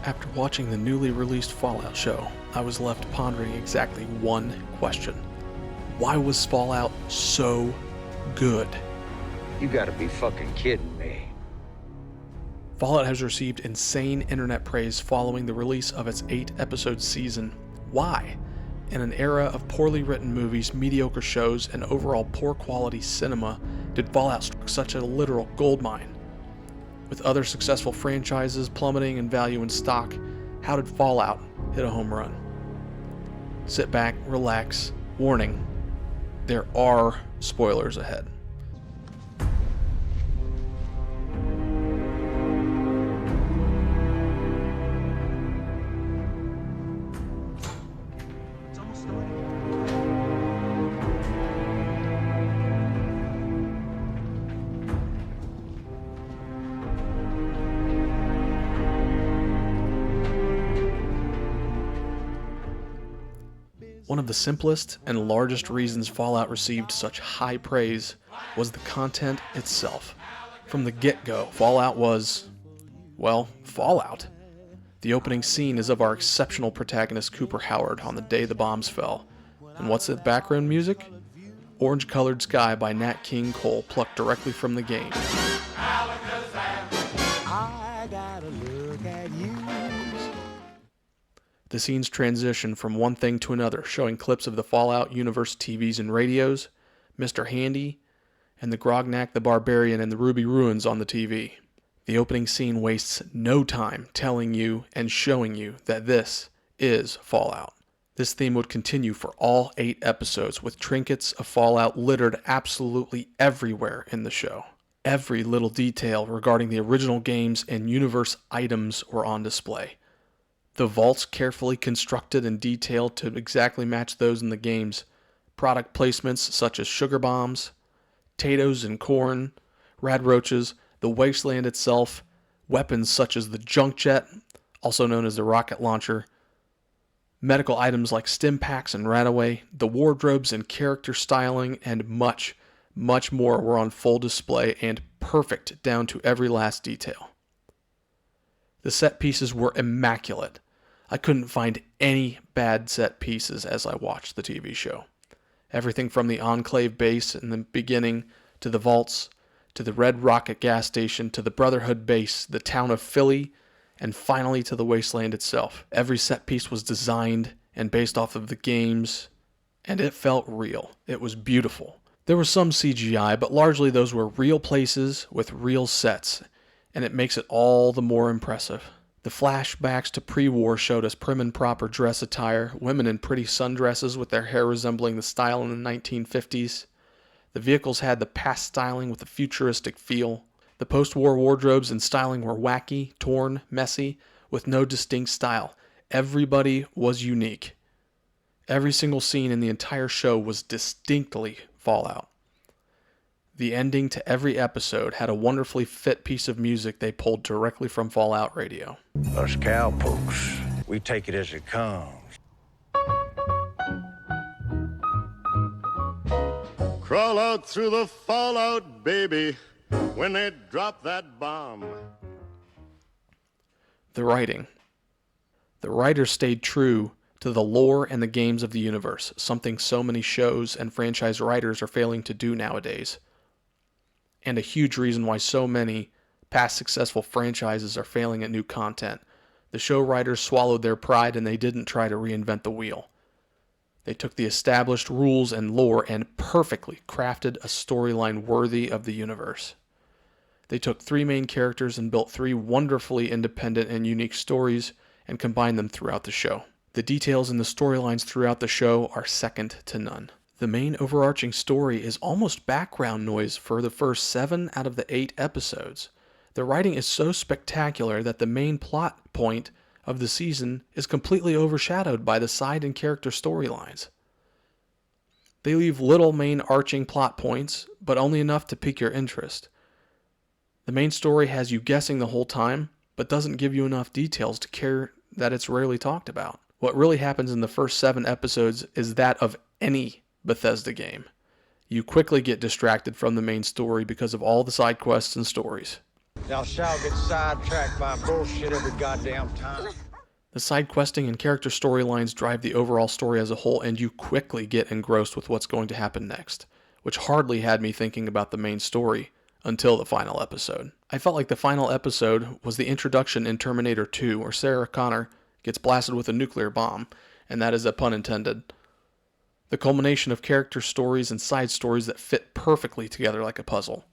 After watching the newly released Fallout show, I was left pondering exactly one question. Why was Fallout so good? You gotta be fucking kidding me. Fallout has received insane internet praise following the release of its 8-episode season. Why? In an era of poorly written movies, mediocre shows, and overall poor quality cinema, did Fallout strike such a literal goldmine? With other successful franchises plummeting in value and stock, how did Fallout hit a home run? Sit back, relax. Warning, there are spoilers ahead. One of the simplest and largest reasons Fallout received such high praise was the content itself. From the get-go, Fallout was, well, Fallout. The opening scene is of our exceptional protagonist Cooper Howard on the day the bombs fell. And what's the background music? Orange Colored Sky by Nat King Cole, plucked directly from the game. I gotta look at you. The scenes transition from one thing to another, showing clips of the Fallout universe TVs and radios, Mr. Handy, and the Grognak the Barbarian and the Ruby Ruins on the TV. The opening scene wastes no time telling you and showing you that this is Fallout. This theme would continue for all 8 episodes, with trinkets of Fallout littered absolutely everywhere in the show. Every little detail regarding the original games and universe items were on display. The vaults carefully constructed and detailed to exactly match those in the games. Product placements such as sugar bombs, potatoes and corn, rad roaches, the wasteland itself, weapons such as the junk jet, also known as the rocket launcher, medical items like stim packs and Radaway, the wardrobes and character styling, and much, much more were on full display and perfect down to every last detail. The set pieces were immaculate. I couldn't find any bad set pieces as I watched the TV show. Everything from the Enclave base in the beginning, to the vaults, to the Red Rocket gas station, to the Brotherhood base, the town of Philly, and finally to the wasteland itself. Every set piece was designed and based off of the games, and it felt real. It was beautiful. There was some CGI, but largely those were real places with real sets, and it makes it all the more impressive. The flashbacks to pre-war showed us prim and proper dress attire, women in pretty sundresses with their hair resembling the style in the 1950s. The vehicles had the past styling with a futuristic feel. The post-war wardrobes and styling were wacky, torn, messy, with no distinct style. Everybody was unique. Every single scene in the entire show was distinctly Fallout. The ending to every episode had a wonderfully fit piece of music they pulled directly from Fallout Radio. Us cowpokes, we take it as it comes. Crawl out through the fallout, baby, when they drop that bomb. The writing. The writers stayed true to the lore and the games of the universe, something so many shows and franchise writers are failing to do nowadays. And a huge reason why so many past successful franchises are failing at new content. The show writers swallowed their pride and they didn't try to reinvent the wheel. They took the established rules and lore and perfectly crafted a storyline worthy of the universe. They took 3 main characters and built 3 wonderfully independent and unique stories and combined them throughout the show. The details in the storylines throughout the show are second to none. The main overarching story is almost background noise for the first 7 out of the 8 episodes. The writing is so spectacular that the main plot point of the season is completely overshadowed by the side and character storylines. They leave little main arching plot points, but only enough to pique your interest. The main story has you guessing the whole time, but doesn't give you enough details to care that it's rarely talked about. What really happens in the first 7 episodes is that of any Bethesda game. You quickly get distracted from the main story because of all the side quests and stories. Thou shalt get sidetracked by bullshit every goddamn time. The side questing and character storylines drive the overall story as a whole, and you quickly get engrossed with what's going to happen next, which hardly had me thinking about the main story until the final episode. I felt like the final episode was the introduction in Terminator 2, where Sarah Connor gets blasted with a nuclear bomb, and that is a pun intended. The culmination of character stories and side stories that fit perfectly together like a puzzle.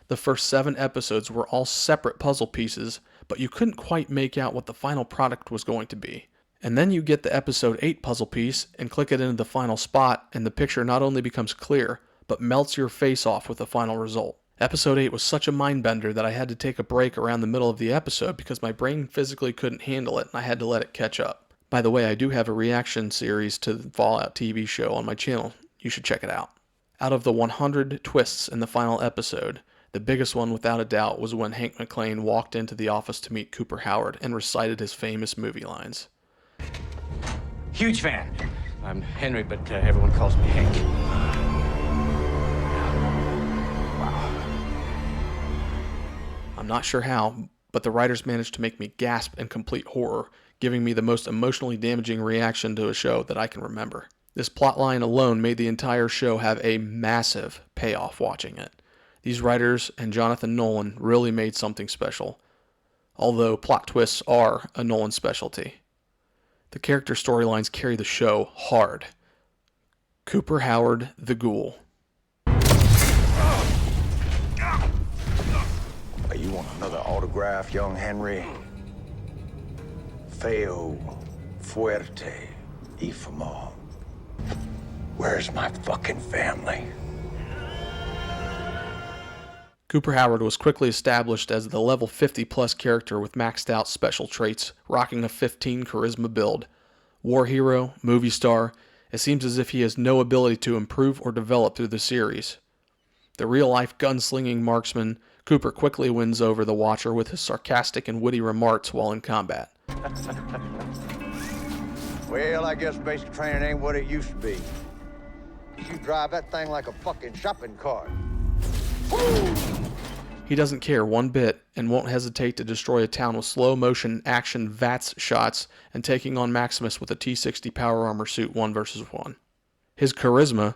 The first 7 episodes were all separate puzzle pieces, but you couldn't quite make out what the final product was going to be. And then you get the episode 8 puzzle piece and click it into the final spot, and the picture not only becomes clear, but melts your face off with the final result. Episode 8 was such a mind bender that I had to take a break around the middle of the episode because my brain physically couldn't handle it and I had to let it catch up. By the way, I do have a reaction series to the Fallout TV show on my channel. You should check it out. Out of the 100 twists in the final episode, the biggest one without a doubt was when Hank McClane walked into the office to meet Cooper Howard and recited his famous movie lines. Huge fan. I'm Henry, but everyone calls me Hank. I'm not sure how, but the writers managed to make me gasp in complete horror, giving me the most emotionally damaging reaction to a show that I can remember. This plotline alone made the entire show have a massive payoff watching it. These writers and Jonathan Nolan really made something special, although plot twists are a Nolan specialty. The character storylines carry the show hard. Cooper Howard, the Ghoul. You want another autograph, young Henry? Feo fuerte y famo. Where's my fucking family? Cooper Howard was quickly established as the level 50 plus character with maxed out special traits, rocking a 15 charisma build. War hero, movie star, it seems as if he has no ability to improve or develop through the series. The real-life gunslinging marksman, Cooper quickly wins over the watcher with his sarcastic and witty remarks while in combat. Well, I guess basic training ain't what it used to be. You drive that thing like a fucking shopping cart. He doesn't care one bit and won't hesitate to destroy a town with slow-motion action VATS shots and taking on Maximus with a T-60 power armor suit 1 versus 1. His charisma,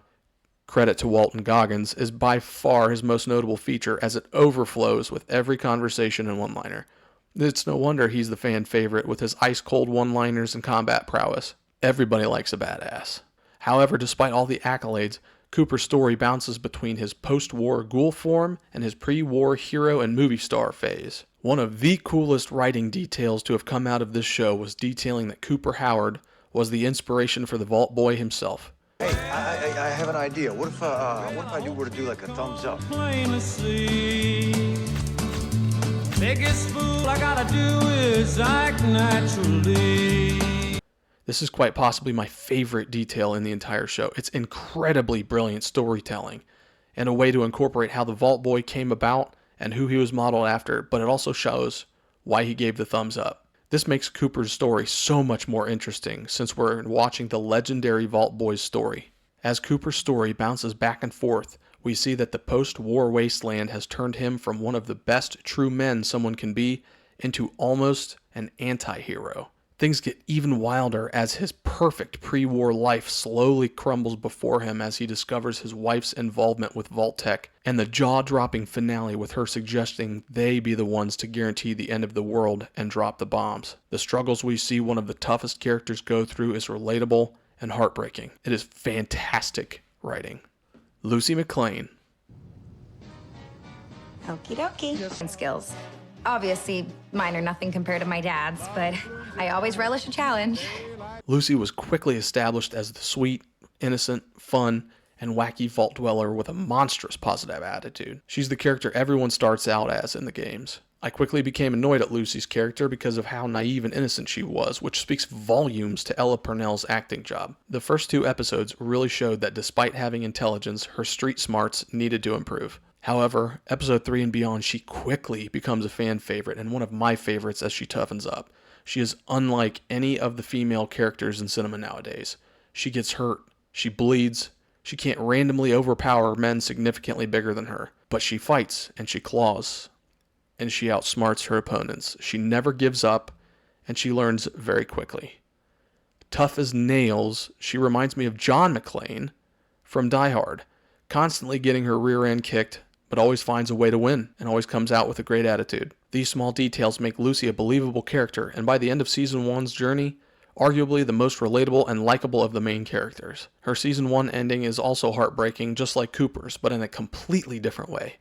credit to Walton Goggins, is by far his most notable feature as it overflows with every conversation and one-liner. It's no wonder he's the fan favorite with his ice-cold one-liners and combat prowess. Everybody likes a badass. However, despite all the accolades, Cooper's story bounces between his post-war ghoul form and his pre-war hero and movie star phase. One of the coolest writing details to have come out of this show was detailing that Cooper Howard was the inspiration for the Vault Boy himself. Hey, I have an idea. What if I were to do like a thumbs up? Biggest fool I gotta do is act naturally. This is quite possibly my favorite detail in the entire show. It's incredibly brilliant storytelling and a way to incorporate how the Vault Boy came about and who he was modeled after, but it also shows why he gave the thumbs up. This makes Cooper's story so much more interesting since we're watching the legendary Vault Boy's story. As Cooper's story bounces back and forth, we see that the post-war wasteland has turned him from one of the best true men someone can be into almost an anti-hero. Things get even wilder as his perfect pre-war life slowly crumbles before him as he discovers his wife's involvement with Vault-Tec, and the jaw-dropping finale with her suggesting they be the ones to guarantee the end of the world and drop the bombs. The struggles we see one of the toughest characters go through is relatable and heartbreaking. It is fantastic writing. Lucy McClane. Okie dokie. And skills. Obviously, mine are nothing compared to my dad's, but I always relish a challenge. Lucy was quickly established as the sweet, innocent, fun, and wacky vault dweller with a monstrous positive attitude. She's the character everyone starts out as in the games. I quickly became annoyed at Lucy's character because of how naive and innocent she was, which speaks volumes to Ella Purnell's acting job. The first 2 episodes really showed that despite having intelligence, her street smarts needed to improve. However, episode 3 and beyond, she quickly becomes a fan favorite and one of my favorites as she toughens up. She is unlike any of the female characters in cinema nowadays. She gets hurt, she bleeds, she can't randomly overpower men significantly bigger than her, but she fights and she claws. and she outsmarts her opponents. She never gives up, and she learns very quickly. Tough as nails, she reminds me of John McClane from Die Hard, constantly getting her rear end kicked, but always finds a way to win and always comes out with a great attitude. These small details make Lucy a believable character, and by the end of Season 1's journey, arguably the most relatable and likable of the main characters. Her Season 1 ending is also heartbreaking, just like Cooper's, but in a completely different way.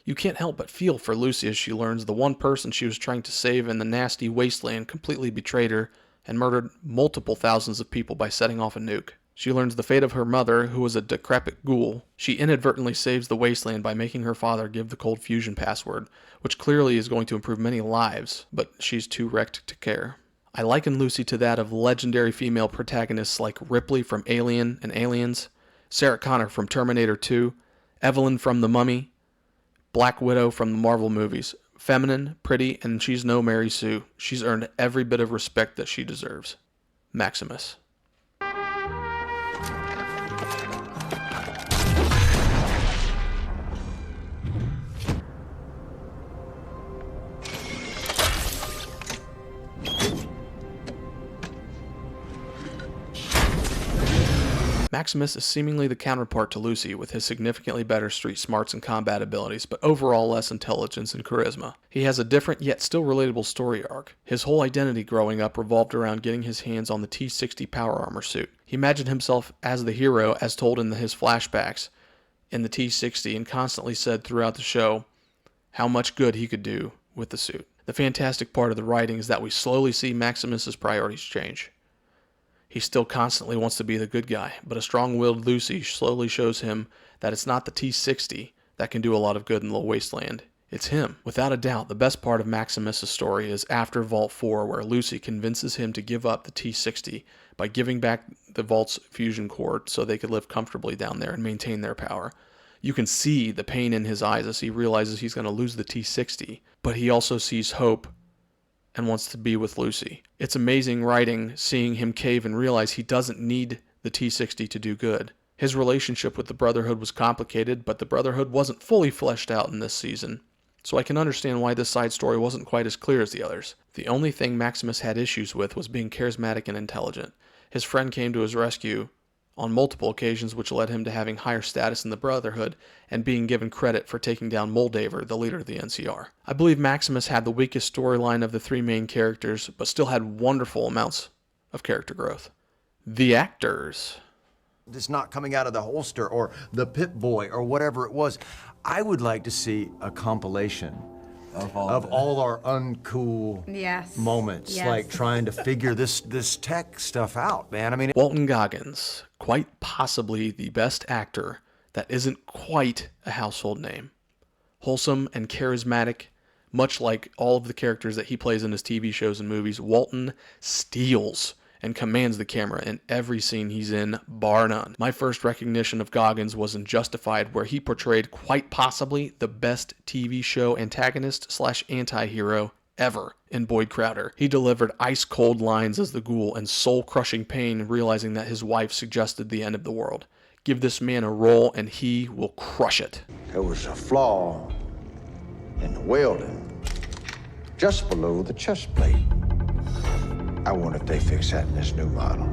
You can't help but feel for Lucy as she learns the one person she was trying to save in the nasty wasteland completely betrayed her and murdered multiple thousands of people by setting off a nuke. She learns the fate of her mother, who was a decrepit ghoul. She inadvertently saves the wasteland by making her father give the cold fusion password, which clearly is going to improve many lives, but she's too wrecked to care. I liken Lucy to that of legendary female protagonists like Ripley from Alien and Aliens, Sarah Connor from Terminator 2, Evelyn from The Mummy, Black Widow from the Marvel movies. Feminine, pretty, and she's no Mary Sue. She's earned every bit of respect that she deserves. Maximus. Maximus is seemingly the counterpart to Lucy, with his significantly better street smarts and combat abilities, but overall less intelligence and charisma. He has a different yet still relatable story arc. His whole identity growing up revolved around getting his hands on the T-60 power armor suit. He imagined himself as the hero as told in his flashbacks in the T-60 and constantly said throughout the show how much good he could do with the suit. The fantastic part of the writing is that we slowly see Maximus's priorities change. He still constantly wants to be the good guy, but a strong-willed Lucy slowly shows him that it's not the T-60 that can do a lot of good in the wasteland. It's him. Without a doubt, the best part of Maximus' story is after Vault 4, where Lucy convinces him to give up the T-60 by giving back the Vault's fusion core so they could live comfortably down there and maintain their power. You can see the pain in his eyes as he realizes he's going to lose the T-60, but he also sees hope and wants to be with Lucy. It's amazing writing, seeing him cave and realize he doesn't need the T-60 to do good. His relationship with the Brotherhood was complicated, but the Brotherhood wasn't fully fleshed out in this season, so I can understand why this side story wasn't quite as clear as the others. The only thing Maximus had issues with was being charismatic and intelligent. His friend came to his rescue on multiple occasions, which led him to having higher status in the Brotherhood and being given credit for taking down Moldaver, the leader of the NCR. I believe Maximus had the weakest storyline of the three main characters, but still had wonderful amounts of character growth. The actors. It's not coming out of the holster or the Pip-Boy or whatever it was. I would like to see a compilation of all our uncool moments, like trying to figure this tech stuff out, man. I mean, Walton Goggins, quite possibly the best actor that isn't quite a household name. Wholesome and charismatic, much like all of the characters that he plays in his TV shows and movies, Walton steals and commands the camera in every scene he's in, bar none. My first recognition of Goggins was in Justified, where he portrayed quite possibly the best TV show antagonist/anti-hero ever in Boyd Crowder. He delivered ice-cold lines as the ghoul and soul-crushing pain, realizing that his wife suggested the end of the world. Give this man a role and he will crush it. There was a flaw in the welding just below the chest plate. I wonder if they fix that in this new model.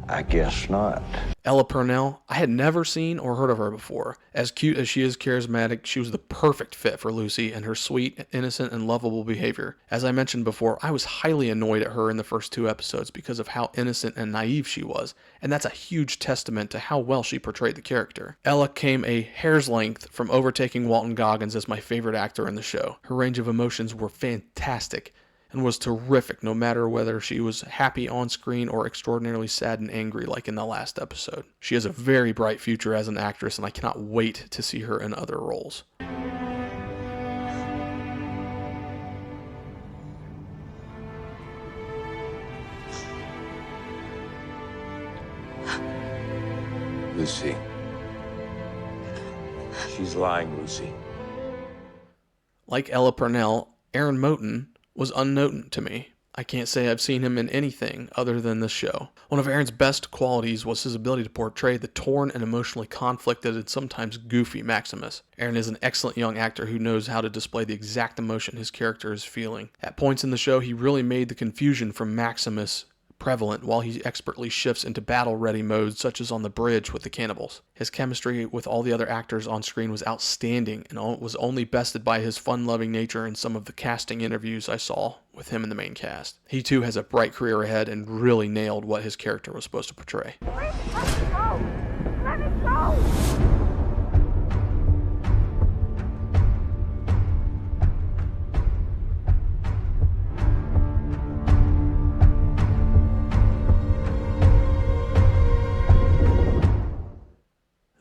I guess not. Ella Purnell, I had never seen or heard of her before. As cute as she is charismatic, she was the perfect fit for Lucy and her sweet, innocent, and lovable behavior. As I mentioned before, I was highly annoyed at her in the first 2 episodes because of how innocent and naive she was, and that's a huge testament to how well she portrayed the character. Ella came a hair's length from overtaking Walton Goggins as my favorite actor in the show. Her range of emotions were fantastic, and was terrific no matter whether she was happy on screen or extraordinarily sad and angry like in the last episode. She has a very bright future as an actress, and I cannot wait to see her in other roles. Lucy. She's lying, Lucy. Like Ella Purnell, Aaron Moten was unknown to me. I can't say I've seen him in anything other than this show. One of Aaron's best qualities was his ability to portray the torn and emotionally conflicted and sometimes goofy Maximus. Aaron is an excellent young actor who knows how to display the exact emotion his character is feeling. At points in the show, he really made the confusion from Maximus prevalent while he expertly shifts into battle-ready modes such as on the bridge with the cannibals. His chemistry with all the other actors on screen was outstanding and was only bested by his fun-loving nature in some of the casting interviews I saw with him in the main cast. He too has a bright career ahead and really nailed what his character was supposed to portray. Let me go! Let me go!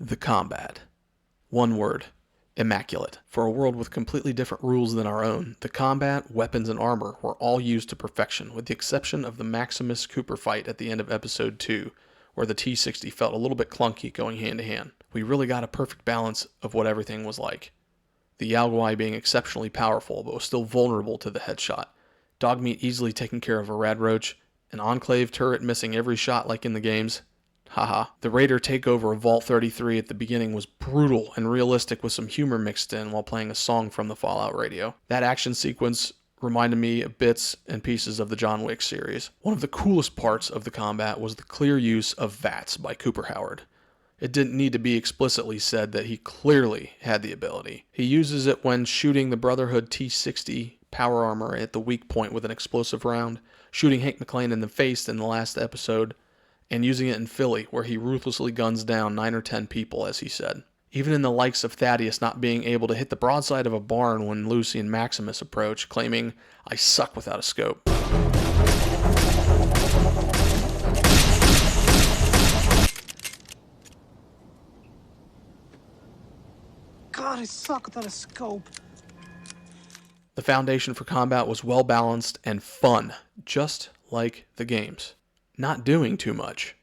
The combat. One word. Immaculate. For a world with completely different rules than our own, the combat, weapons, and armor were all used to perfection, with the exception of the Maximus Cooper fight at the end of episode 2, where the T-60 felt a little bit clunky going hand to hand. We really got a perfect balance of what everything was like. The Yao Guai being exceptionally powerful, but was still vulnerable to the headshot. Dogmeat easily taking care of a rad roach, an Enclave turret missing every shot like in the games. Haha. The Raider takeover of Vault 33 at the beginning was brutal and realistic with some humor mixed in while playing a song from the Fallout radio. That action sequence reminded me of bits and pieces of the John Wick series. One of the coolest parts of the combat was the clear use of VATS by Cooper Howard. It didn't need to be explicitly said that he clearly had the ability. He uses it when shooting the Brotherhood T-60 power armor at the weak point with an explosive round, shooting Hank McClane in the face in the last episode, and using it in Philly, where he ruthlessly guns down 9 or 10 people, as he said. Even in the likes of Thaddeus not being able to hit the broadside of a barn when Lucy and Maximus approach, claiming, "I suck without a scope." God, I suck without a scope. The foundation for combat was well balanced and fun, just like the games. Not doing too much.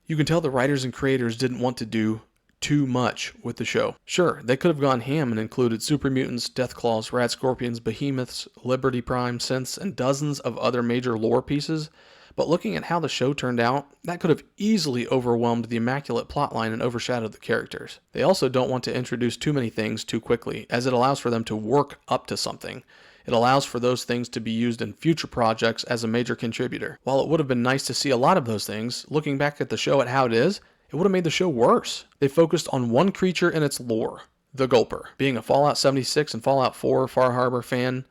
You can tell the writers and creators didn't want to do too much with the show. Sure, they could have gone ham and included super mutants, deathclaws, rad scorpions, behemoths, Liberty Prime, synths, and dozens of other major lore pieces, but looking at how the show turned out, that could have easily overwhelmed the immaculate plotline and overshadowed the characters. They also don't want to introduce too many things too quickly, as it allows for them to work up to something. It allows for those things to be used in future projects as a major contributor. While it would have been nice to see a lot of those things, looking back at the show at how it is, it would have made the show worse. They focused on one creature and its lore, the Gulper. Being a Fallout 76 and Fallout 4 Far Harbor fan,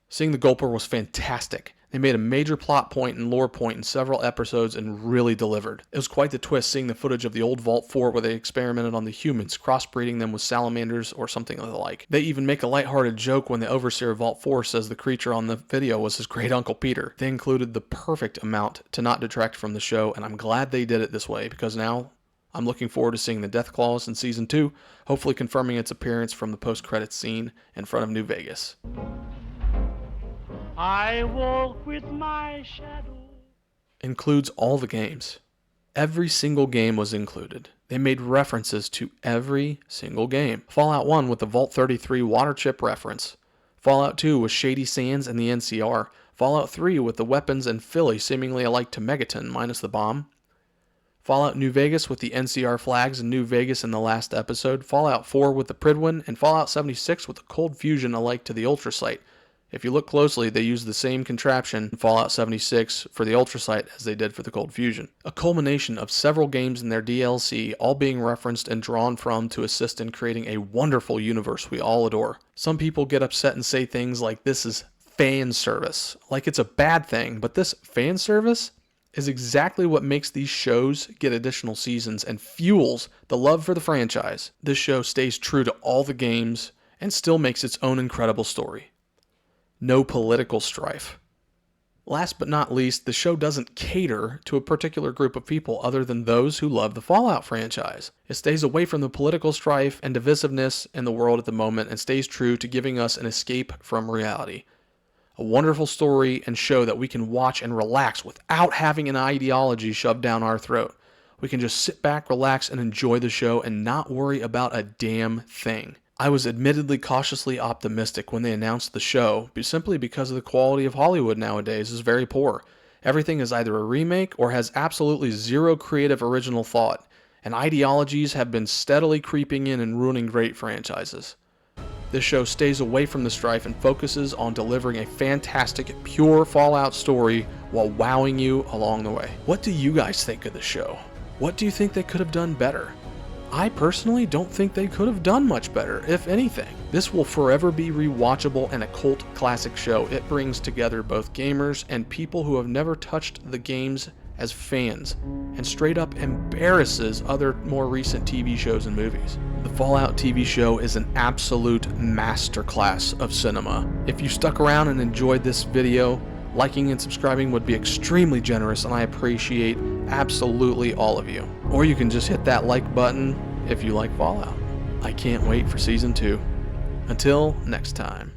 seeing the Gulper was fantastic. They made a major plot point and lore point in several episodes and really delivered. It was quite the twist seeing the footage of the old Vault 4 where they experimented on the humans, crossbreeding them with salamanders or something of the like. They even make a lighthearted joke when the overseer of Vault 4 says the creature on the video was his great uncle Peter. They included the perfect amount to not detract from the show, and I'm glad they did it this way because now I'm looking forward to seeing the Deathclaws in Season 2, hopefully confirming its appearance from the post-credits scene in front of New Vegas. I walk with my shadow. Includes all the games. Every single game was included. They made references to every single game. Fallout 1 with the Vault 33 water chip reference. Fallout 2 with Shady Sands and the NCR. Fallout 3 with the weapons and Philly seemingly alike to Megaton minus the bomb. Fallout New Vegas with the NCR flags and New Vegas in the last episode. Fallout 4 with the Pridwin, and Fallout 76 with the Cold Fusion alike to the Ultrasight. If you look closely, they use the same contraption in Fallout 76 for the Ultrasight as they did for the Cold Fusion. A culmination of several games in their DLC, all being referenced and drawn from to assist in creating a wonderful universe we all adore. Some people get upset and say things like this is fan service, like it's a bad thing, but this fan service is exactly what makes these shows get additional seasons and fuels the love for the franchise. This show stays true to all the games and still makes its own incredible story. No political strife. Last but not least, the show doesn't cater to a particular group of people other than those who love the Fallout franchise. It stays away from the political strife and divisiveness in the world at the moment and stays true to giving us an escape from reality. A wonderful story and show that we can watch and relax without having an ideology shoved down our throat. We can just sit back, relax, and enjoy the show and not worry about a damn thing. I was admittedly cautiously optimistic when they announced the show, simply because the quality of Hollywood nowadays is very poor. Everything is either a remake or has absolutely zero creative original thought, and ideologies have been steadily creeping in and ruining great franchises. This show stays away from the strife and focuses on delivering a fantastic, pure Fallout story while wowing you along the way. What do you guys think of the show? What do you think they could have done better? I personally don't think they could have done much better, if anything. This will forever be rewatchable and a cult classic show. It brings together both gamers and people who have never touched the games as fans, and straight up embarrasses other more recent TV shows and movies. The Fallout TV show is an absolute masterclass of cinema. If you stuck around and enjoyed this video, liking and subscribing would be extremely generous, and I appreciate absolutely all of you. Or you can just hit that like button if you like Fallout. I can't wait for Season 2. Until next time.